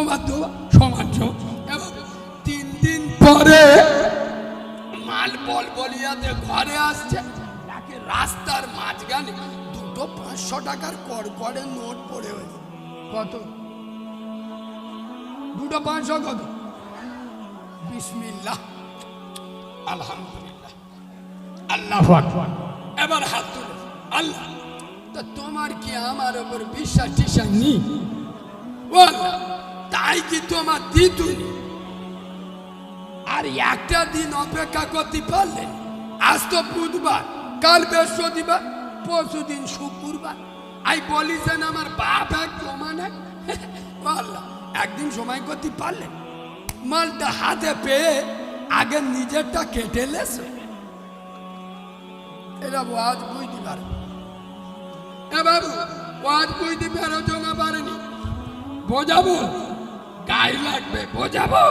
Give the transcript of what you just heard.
তোমার দেওয়া সমান এবং 3 দিন পরে মাল বল বলিয়াতে ঘরে আসছে, তাকে রাস্তার মাঝখানে দুটো 500 টাকার কড়কড়ে নোট পড়ে হয়েছে। কত? দুটো 500 কত? বিসমিল্লাহ, আলহামদুলিল্লাহ, আল্লাহু আকবার। এবার হাত তুলে, আল্লাহ তা তোমার কি আমার উপর বিশ্বাস টিসাস নেই? তাই কি তোমার দিতুনি? আর একটা দিন অপেক্ষা করতে পারলেন? আজ তো বুধবার, কাল বৃহস্পতিবার, পরশু দিন শুক্রবার। আই বলিছেন আমার বাপ এক জমানে আল্লাহ একদিন সময় করতে পারলেন? মালটা হাতে পেয়ে আগে নিজেরটা কেটে লেছে। এরা আজ বুঝতে পারে বাবু, আজ বুঝতে পারো না পারেনি, বোঝাবো গায়ে লাগবে, বোঝাবো।